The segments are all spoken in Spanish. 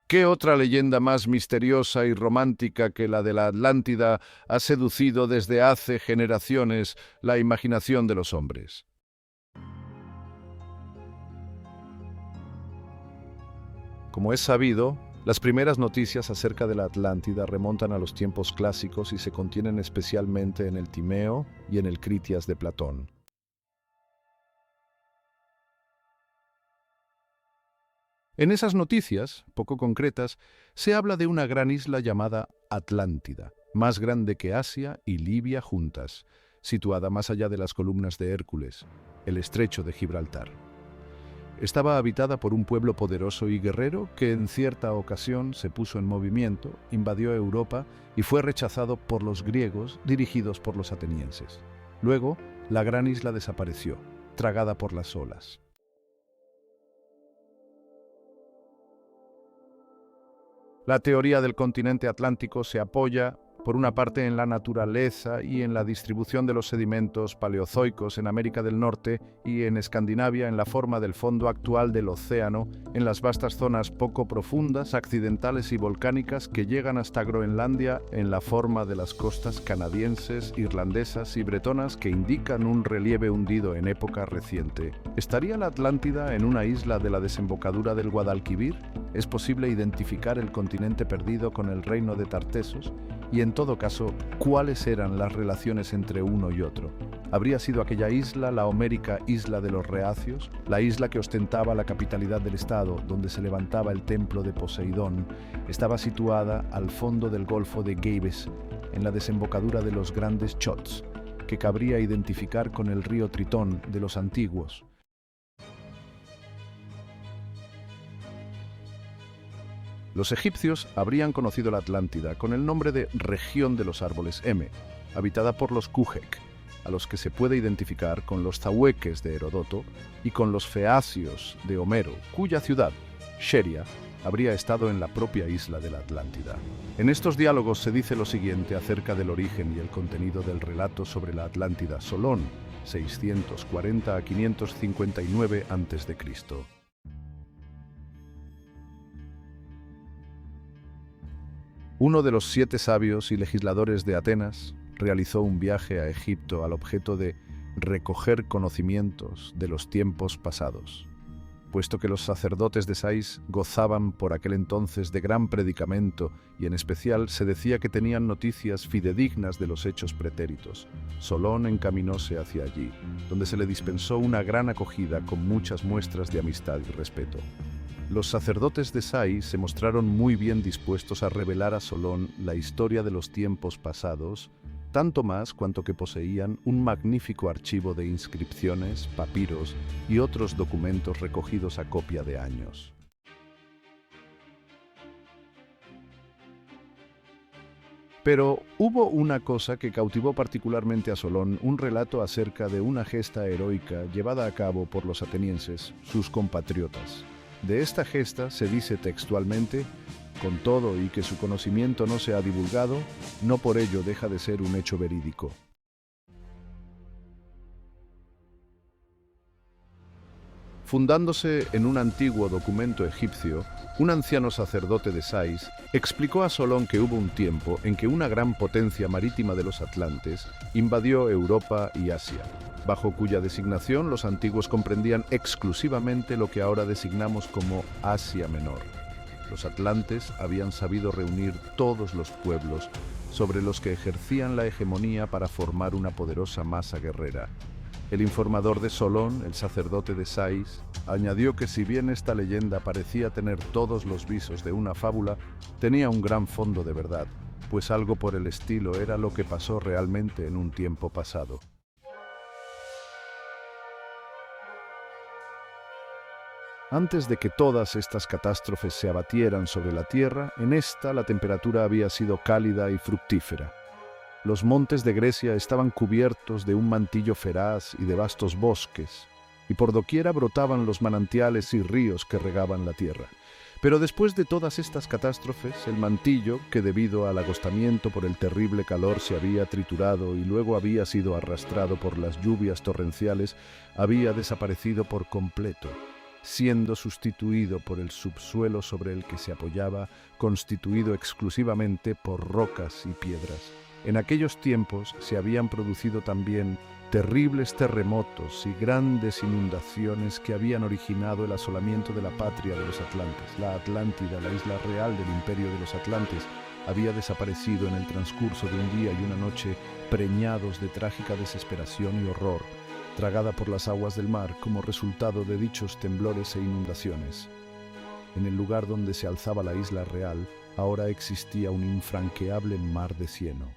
¿Qué otra leyenda más misteriosa y romántica que la de la Atlántida ha seducido desde hace generaciones la imaginación de los hombres? Como es sabido, las primeras noticias acerca de la Atlántida remontan a los tiempos clásicos y se contienen especialmente en el Timeo y en el Critias de Platón. En esas noticias, poco concretas, se habla de una gran isla llamada Atlántida, más grande que Asia y Libia juntas, situada más allá de las columnas de Hércules, el estrecho de Gibraltar. Estaba habitada por un pueblo poderoso y guerrero que en cierta ocasión se puso en movimiento, invadió Europa y fue rechazado por los griegos dirigidos por los atenienses. Luego, la gran isla desapareció, tragada por las olas. La teoría del continente atlántico se apoya, por una parte, en la naturaleza y en la distribución de los sedimentos paleozoicos en América del Norte y en Escandinavia en la forma del fondo actual del océano, en las vastas zonas poco profundas, accidentales y volcánicas que llegan hasta Groenlandia en la forma de las costas canadienses, irlandesas y bretonas que indican un relieve hundido en época reciente. ¿Estaría la Atlántida en una isla de la desembocadura del Guadalquivir? ¿Es posible identificar el continente perdido con el reino de Tartesos? Y en todo caso, ¿cuáles eran las relaciones entre uno y otro? ¿Habría sido aquella isla la homérica isla de los reacios, la isla que ostentaba la capitalidad del estado, donde se levantaba el templo de Poseidón? Estaba situada al fondo del golfo de Gabes, en la desembocadura de los grandes Chots, que cabría identificar con el río Tritón de los antiguos. Los egipcios habrían conocido la Atlántida con el nombre de región de los árboles M, habitada por los Kujek, a los que se puede identificar con los zahueques de Heródoto y con los feacios de Homero, cuya ciudad, Sheria, habría estado en la propia isla de la Atlántida. En estos diálogos se dice lo siguiente acerca del origen y el contenido del relato sobre la Atlántida: Solón, 640 a 559 a.C. Uno de los 7 sabios y legisladores de Atenas realizó un viaje a Egipto al objeto de recoger conocimientos de los tiempos pasados, puesto que los sacerdotes de Sais gozaban por aquel entonces de gran predicamento y en especial se decía que tenían noticias fidedignas de los hechos pretéritos. Solón encaminóse hacia allí, donde se le dispensó una gran acogida con muchas muestras de amistad y respeto. Los sacerdotes de Sais se mostraron muy bien dispuestos a revelar a Solón la historia de los tiempos pasados, tanto más cuanto que poseían un magnífico archivo de inscripciones, papiros y otros documentos recogidos a copia de años. Pero hubo una cosa que cautivó particularmente a Solón, un relato acerca de una gesta heroica llevada a cabo por los atenienses, sus compatriotas. De esta gesta se dice textualmente: con todo y que su conocimiento no se ha divulgado, no por ello deja de ser un hecho verídico. Fundándose en un antiguo documento egipcio, un anciano sacerdote de Sais explicó a Solón que hubo un tiempo en que una gran potencia marítima de los atlantes invadió Europa y Asia, bajo cuya designación los antiguos comprendían exclusivamente lo que ahora designamos como Asia Menor. Los atlantes habían sabido reunir todos los pueblos sobre los que ejercían la hegemonía para formar una poderosa masa guerrera. El informador de Solón, el sacerdote de Sais, añadió que si bien esta leyenda parecía tener todos los visos de una fábula, tenía un gran fondo de verdad, pues algo por el estilo era lo que pasó realmente en un tiempo pasado. Antes de que todas estas catástrofes se abatieran sobre la tierra, en esta la temperatura había sido cálida y fructífera. Los montes de Grecia estaban cubiertos de un mantillo feraz y de vastos bosques, y por doquiera brotaban los manantiales y ríos que regaban la tierra. Pero después de todas estas catástrofes, el mantillo, que debido al agostamiento por el terrible calor se había triturado y luego había sido arrastrado por las lluvias torrenciales, había desaparecido por completo. siendo sustituido por el subsuelo sobre el que se apoyaba, constituido exclusivamente por rocas y piedras. En aquellos tiempos se habían producido también terribles terremotos y grandes inundaciones que habían originado el asolamiento de la patria de los atlantes. La Atlántida, la isla real del imperio de los atlantes, había desaparecido en el transcurso de un día y una noche preñados de trágica desesperación y horror, tragada por las aguas del mar como resultado de dichos temblores e inundaciones. En el lugar donde se alzaba la isla real, ahora existía un infranqueable mar de cieno.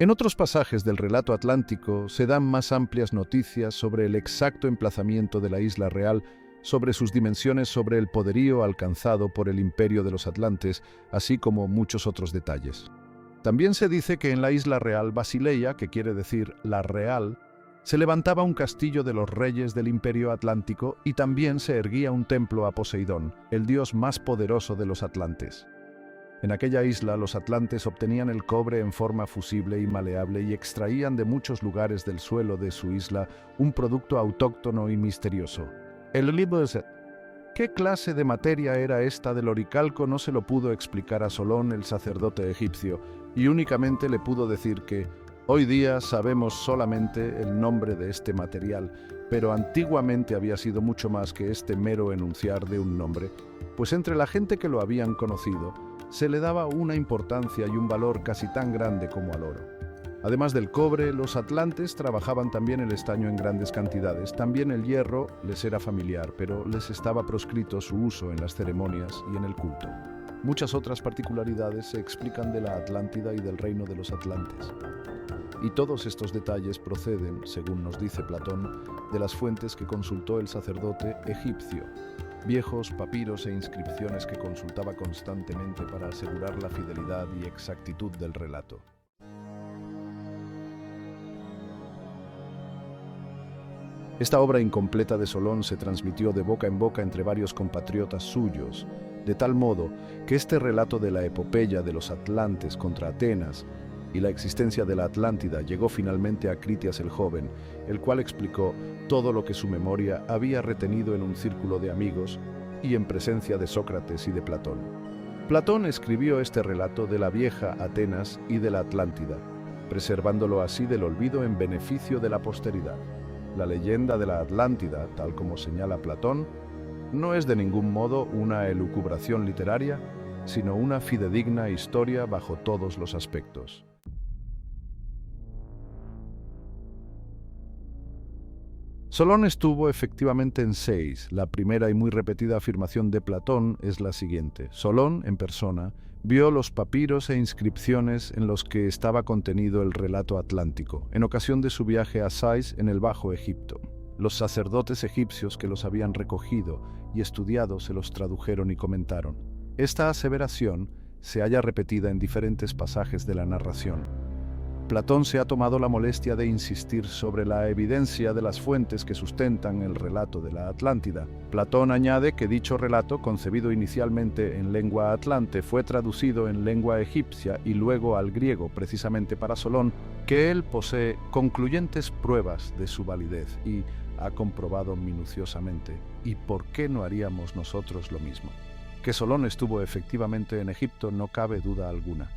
En otros pasajes del relato atlántico se dan más amplias noticias sobre el exacto emplazamiento de la isla real, sobre sus dimensiones, sobre el poderío alcanzado por el imperio de los atlantes, así como muchos otros detalles. También se dice que en la isla real Basileia, que quiere decir la real, se levantaba un castillo de los reyes del imperio atlántico y también se erguía un templo a Poseidón, el dios más poderoso de los atlantes. En aquella isla los atlantes obtenían el cobre en forma fusible y maleable y extraían de muchos lugares del suelo de su isla un producto autóctono y misterioso. El libro de ¿qué clase de materia era esta del oricalco? No se lo pudo explicar a Solón, el sacerdote egipcio, y únicamente le pudo decir que hoy día sabemos solamente el nombre de este material, pero antiguamente había sido mucho más que este mero enunciar de un nombre, pues entre la gente que lo habían conocido se le daba una importancia y un valor casi tan grande como al oro. Además del cobre, los atlantes trabajaban también el estaño en grandes cantidades. También el hierro les era familiar, pero les estaba proscrito su uso en las ceremonias y en el culto. Muchas otras particularidades se explican de la Atlántida y del reino de los atlantes. Y todos estos detalles proceden, según nos dice Platón, de las fuentes que consultó el sacerdote egipcio, viejos papiros e inscripciones que consultaba constantemente para asegurar la fidelidad y exactitud del relato. Esta obra incompleta de Solón se transmitió de boca en boca entre varios compatriotas suyos, de tal modo que este relato de la epopeya de los atlantes contra Atenas y la existencia de la Atlántida llegó finalmente a Critias el joven, el cual explicó todo lo que su memoria había retenido en un círculo de amigos y en presencia de Sócrates y de Platón. Platón escribió este relato de la vieja Atenas y de la Atlántida, preservándolo así del olvido en beneficio de la posteridad. La leyenda de la Atlántida, tal como señala Platón, no es de ningún modo una elucubración literaria, sino una fidedigna historia bajo todos los aspectos. Solón estuvo efectivamente en Sais. La primera y muy repetida afirmación de Platón es la siguiente. Solón, en persona, vio los papiros e inscripciones en los que estaba contenido el relato atlántico, en ocasión de su viaje a Sais en el Bajo Egipto. Los sacerdotes egipcios que los habían recogido y estudiado se los tradujeron y comentaron. Esta aseveración se halla repetida en diferentes pasajes de la narración. Platón se ha tomado la molestia de insistir sobre la evidencia de las fuentes que sustentan el relato de la Atlántida. Platón añade que dicho relato, concebido inicialmente en lengua atlante, fue traducido en lengua egipcia y luego al griego, precisamente para Solón, que él posee concluyentes pruebas de su validez y ha comprobado minuciosamente. ¿Y por qué no haríamos nosotros lo mismo? Que Solón estuvo efectivamente en Egipto no cabe duda alguna.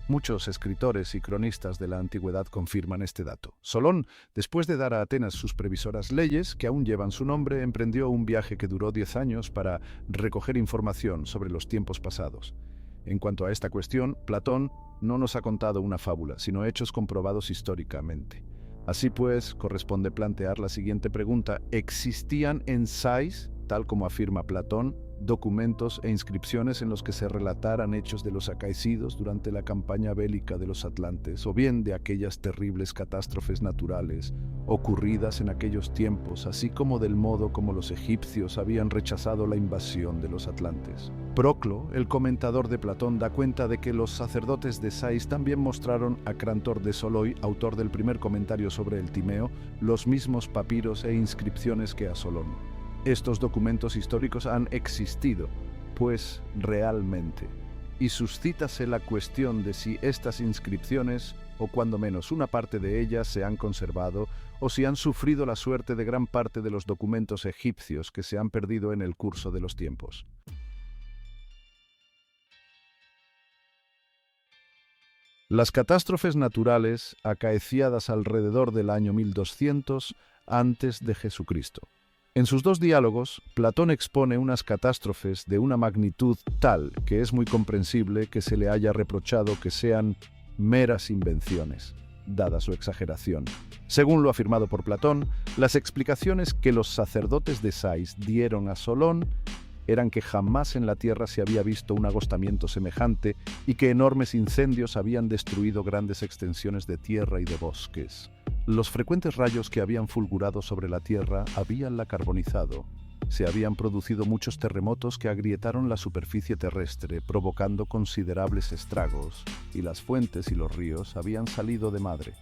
Muchos escritores y cronistas de la antigüedad confirman este dato. Solón, después de dar a Atenas sus previsoras leyes, que aún llevan su nombre, emprendió un viaje que duró 10 años para recoger información sobre los tiempos pasados. En cuanto a esta cuestión, Platón no nos ha contado una fábula, sino hechos comprobados históricamente. Así pues, corresponde plantear la siguiente pregunta. ¿Existían en Sais, tal como afirma Platón, documentos e inscripciones en los que se relataran hechos de los acaecidos durante la campaña bélica de los atlantes, o bien de aquellas terribles catástrofes naturales ocurridas en aquellos tiempos, así como del modo como los egipcios habían rechazado la invasión de los atlantes? Proclo, el comentador de Platón, da cuenta de que los sacerdotes de Sais también mostraron a Crantor de Soloi, autor del primer comentario sobre el Timeo, los mismos papiros e inscripciones que a Solón. Estos documentos históricos han existido, pues realmente, y suscítase la cuestión de si estas inscripciones o cuando menos una parte de ellas se han conservado, o si han sufrido la suerte de gran parte de los documentos egipcios que se han perdido en el curso de los tiempos. Las catástrofes naturales acaecidas alrededor del año 1200 antes de Jesucristo. En sus dos diálogos, Platón expone unas catástrofes de una magnitud tal que es muy comprensible que se le haya reprochado que sean meras invenciones, dada su exageración. Según lo afirmado por Platón, las explicaciones que los sacerdotes de Sais dieron a Solón eran que jamás en la tierra se había visto un agostamiento semejante y que enormes incendios habían destruido grandes extensiones de tierra y de bosques. Los frecuentes rayos que habían fulgurado sobre la tierra habíanla carbonizado. Se habían producido muchos terremotos que agrietaron la superficie terrestre, provocando considerables estragos, y las fuentes y los ríos habían salido de madre.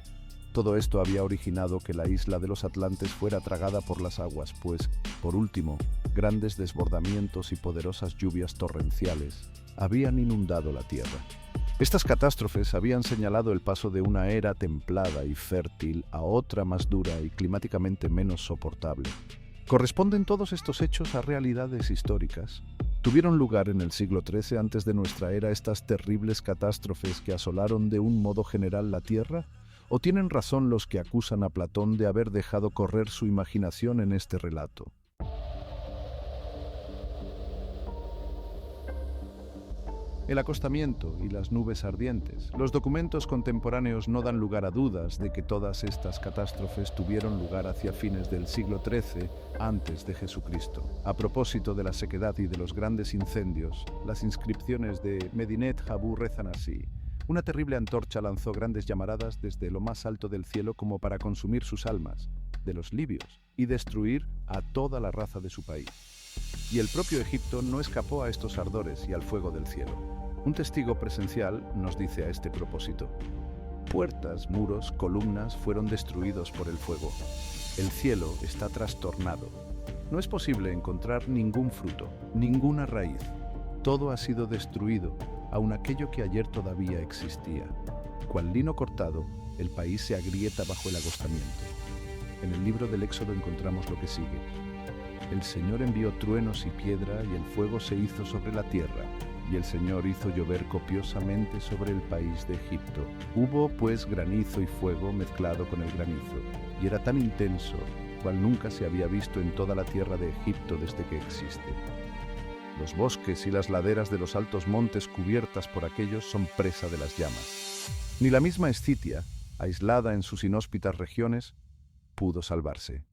Todo esto había originado que la isla de los Atlantes fuera tragada por las aguas, pues, por último, grandes desbordamientos y poderosas lluvias torrenciales habían inundado la tierra. Estas catástrofes habían señalado el paso de una era templada y fértil a otra más dura y climáticamente menos soportable. ¿Corresponden todos estos hechos a realidades históricas? ¿Tuvieron lugar en el siglo XIII antes de nuestra era estas terribles catástrofes que asolaron de un modo general la tierra? ¿O tienen razón los que acusan a Platón de haber dejado correr su imaginación en este relato? El acostamiento y las nubes ardientes. Los documentos contemporáneos no dan lugar a dudas de que todas estas catástrofes tuvieron lugar hacia fines del siglo XIII antes de Jesucristo. A propósito de la sequedad y de los grandes incendios, las inscripciones de Medinet Habu rezan así: una terrible antorcha lanzó grandes llamaradas desde lo más alto del cielo como para consumir sus almas, de los libios, y destruir a toda la raza de su país. Y el propio Egipto no escapó a estos ardores y al fuego del cielo. Un testigo presencial nos dice a este propósito: puertas, muros, columnas fueron destruidos por el fuego. El cielo está trastornado. No es posible encontrar ningún fruto, ninguna raíz. Todo ha sido destruido, aun aquello que ayer todavía existía. Cual lino cortado, el país se agrieta bajo el agostamiento. En el libro del Éxodo encontramos lo que sigue: el Señor envió truenos y piedra, y el fuego se hizo sobre la tierra, y el Señor hizo llover copiosamente sobre el país de Egipto. Hubo pues granizo y fuego mezclado con el granizo, y era tan intenso cual nunca se había visto en toda la tierra de Egipto desde que existe. Los bosques y las laderas de los altos montes cubiertas por aquellos son presa de las llamas. Ni la misma Escitia, aislada en sus inhóspitas regiones, pudo salvarse.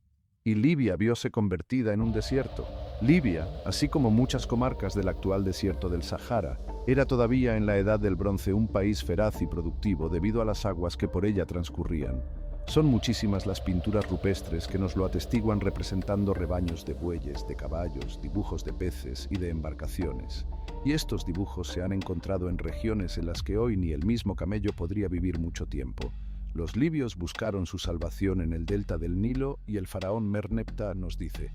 Y Libia vióse convertida en un desierto. Libia, así como muchas comarcas del actual desierto del Sahara, era todavía en la Edad del Bronce un país feraz y productivo debido a las aguas que por ella transcurrían. Son muchísimas las pinturas rupestres que nos lo atestiguan, representando rebaños de bueyes, de caballos, dibujos de peces y de embarcaciones. Y estos dibujos se han encontrado en regiones en las que hoy ni el mismo camello podría vivir mucho tiempo. Los libios buscaron su salvación en el delta del Nilo, y el faraón Merneptah nos dice: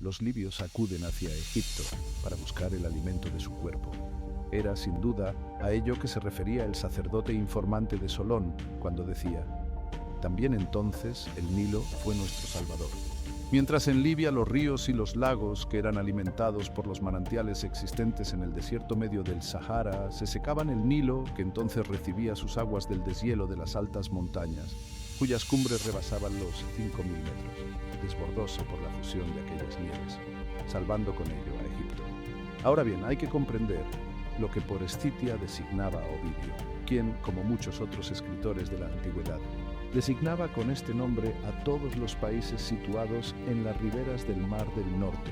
los libios acuden hacia Egipto para buscar el alimento de su cuerpo. Era, sin duda, a ello que se refería el sacerdote informante de Solón cuando decía: también entonces el Nilo fue nuestro salvador. Mientras en Libia los ríos y los lagos, que eran alimentados por los manantiales existentes en el desierto medio del Sahara, se secaban, el Nilo, que entonces recibía sus aguas del deshielo de las altas montañas, cuyas cumbres rebasaban los 5.000 metros, desbordóse por la fusión de aquellas nieves, salvando con ello a Egipto. Ahora bien, hay que comprender lo que por Escitia designaba a Ovidio, quien, como muchos otros escritores de la antigüedad, designaba con este nombre a todos los países situados en las riberas del Mar del Norte,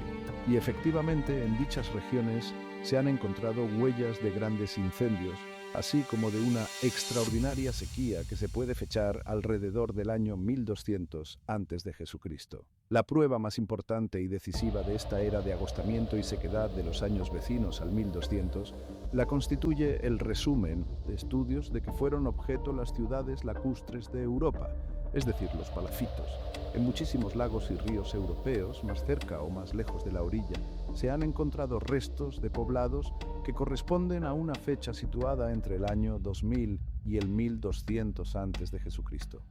y efectivamente en dichas regiones se han encontrado huellas de grandes incendios, así como de una extraordinaria sequía que se puede fechar alrededor del año 1200 antes de Jesucristo. La prueba más importante y decisiva de esta era de agostamiento y sequedad de los años vecinos al 1200 la constituye el resumen de estudios de que fueron objeto las ciudades lacustres de Europa, es decir, los palafitos. En muchísimos lagos y ríos europeos, más cerca o más lejos de la orilla, se han encontrado restos de poblados que corresponden a una fecha situada entre el año 2000 y el 1200 antes de Jesucristo.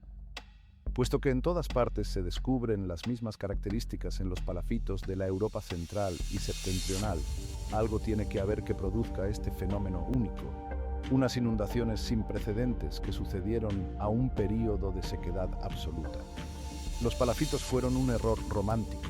Puesto que en todas partes se descubren las mismas características en los palafitos de la Europa central y septentrional, algo tiene que haber que produzca este fenómeno único. Unas inundaciones sin precedentes que sucedieron a un período de sequedad absoluta. Los palafitos fueron un error romántico,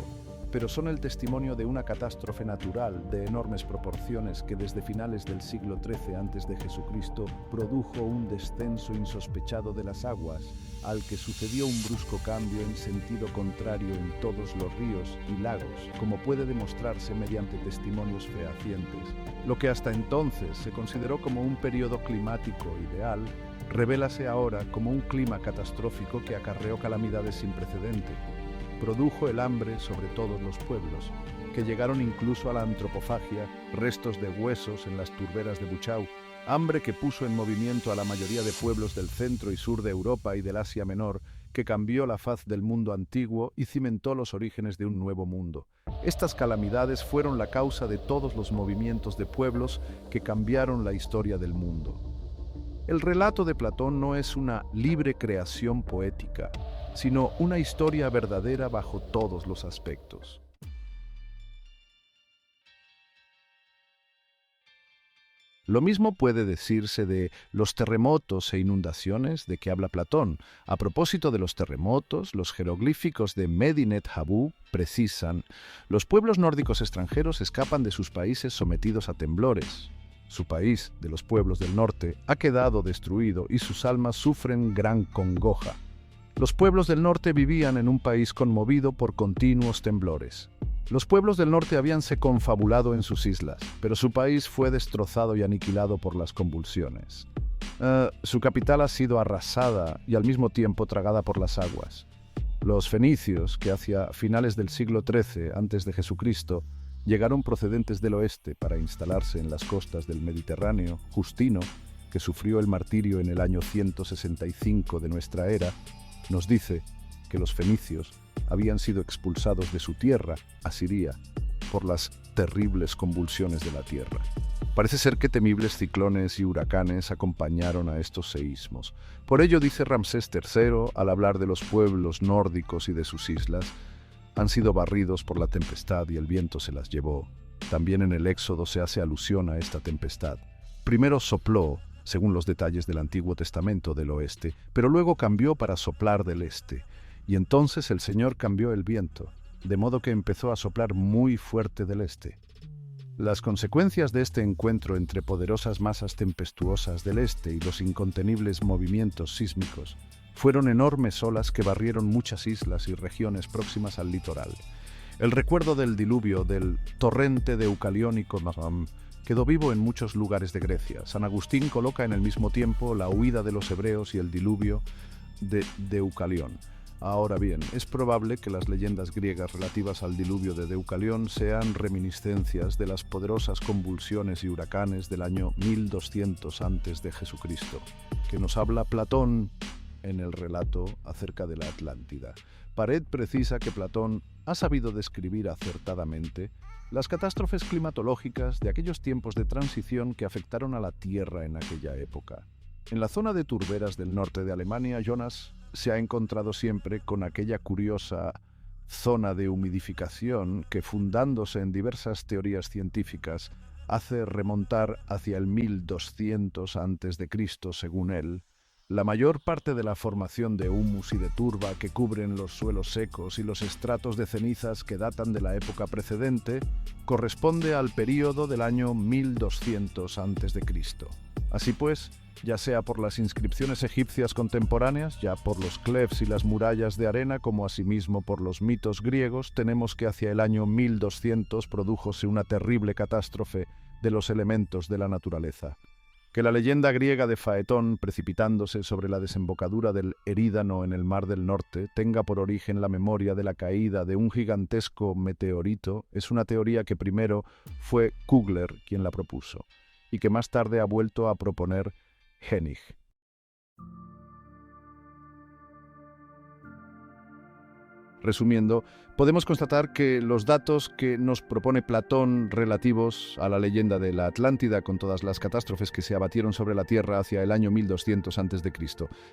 pero son el testimonio de una catástrofe natural de enormes proporciones que desde finales del siglo XIII a.C. produjo un descenso insospechado de las aguas, al que sucedió un brusco cambio en sentido contrario en todos los ríos y lagos, como puede demostrarse mediante testimonios fehacientes. Lo que hasta entonces se consideró como un periodo climático ideal, revélase ahora como un clima catastrófico que acarreó calamidades sin precedente. Produjo el hambre sobre todos los pueblos, que llegaron incluso a la antropofagia, restos de huesos en las turberas de Buchau, hambre que puso en movimiento a la mayoría de pueblos del centro y sur de Europa y del Asia Menor, que cambió la faz del mundo antiguo y cimentó los orígenes de un nuevo mundo. Estas calamidades fueron la causa de todos los movimientos de pueblos que cambiaron la historia del mundo. El relato de Platón no es una libre creación poética, sino una historia verdadera bajo todos los aspectos. Lo mismo puede decirse de los terremotos e inundaciones de que habla Platón. A propósito de los terremotos, los jeroglíficos de Medinet Habu precisan: los pueblos nórdicos extranjeros escapan de sus países sometidos a temblores. Su país, de los pueblos del norte, ha quedado destruido y sus almas sufren gran congoja. Los pueblos del norte vivían en un país conmovido por continuos temblores. Los pueblos del norte habíanse confabulado en sus islas, pero su país fue destrozado y aniquilado por las convulsiones. Su capital ha sido arrasada y al mismo tiempo tragada por las aguas. Los fenicios, que hacia finales del siglo XIII a.C., llegaron procedentes del oeste para instalarse en las costas del Mediterráneo. Justino, que sufrió el martirio en el año 165 de nuestra era, nos dice que los fenicios habían sido expulsados de su tierra, Asiria, por las terribles convulsiones de la tierra. Parece ser que temibles ciclones y huracanes acompañaron a estos seísmos. Por ello, dice Ramsés III, al hablar de los pueblos nórdicos y de sus islas, han sido barridos por la tempestad y el viento se las llevó. También en el Éxodo se hace alusión a esta tempestad. Primero sopló, según los detalles del Antiguo Testamento, del oeste, pero luego cambió para soplar del este. Y entonces el Señor cambió el viento, de modo que empezó a soplar muy fuerte del este. Las consecuencias de este encuentro entre poderosas masas tempestuosas del este y los incontenibles movimientos sísmicos fueron enormes olas que barrieron muchas islas y regiones próximas al litoral. El recuerdo del diluvio, del torrente de Deucaliónico, quedó vivo en muchos lugares de Grecia. San Agustín coloca en el mismo tiempo la huida de los hebreos y el diluvio de Deucalión. Ahora bien, es probable que las leyendas griegas relativas al diluvio de Deucalión sean reminiscencias de las poderosas convulsiones y huracanes del año 1200 a.C., que nos habla Platón en el relato acerca de la Atlántida. Pared precisa que Platón ha sabido describir acertadamente las catástrofes climatológicas de aquellos tiempos de transición que afectaron a la Tierra en aquella época. En la zona de turberas del norte de Alemania, Jonas se ha encontrado siempre con aquella curiosa zona de humidificación que, fundándose en diversas teorías científicas, hace remontar hacia el 1200 a.C., según él, la mayor parte de la formación de humus y de turba que cubren los suelos secos y los estratos de cenizas que datan de la época precedente corresponde al período del año 1200 a.C. Así pues, ya sea por las inscripciones egipcias contemporáneas, ya por los clefs y las murallas de arena, como asimismo por los mitos griegos, tenemos que hacia el año 1200 prodújose una terrible catástrofe de los elementos de la naturaleza. Que la leyenda griega de Faetón, precipitándose sobre la desembocadura del Erídano en el Mar del Norte, tenga por origen la memoria de la caída de un gigantesco meteorito, es una teoría que primero fue Kugler quien la propuso, y que más tarde ha vuelto a proponer Hennig. Resumiendo, podemos constatar que los datos que nos propone Platón relativos a la leyenda de la Atlántida con todas las catástrofes que se abatieron sobre la Tierra hacia el año 1200 a.C.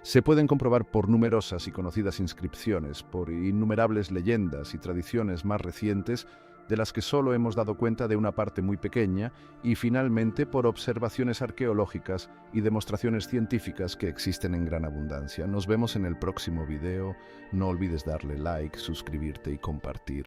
se pueden comprobar por numerosas y conocidas inscripciones, por innumerables leyendas y tradiciones más recientes de las que solo hemos dado cuenta de una parte muy pequeña, y finalmente por observaciones arqueológicas y demostraciones científicas que existen en gran abundancia. Nos vemos en el próximo video. No olvides darle like, suscribirte y compartir.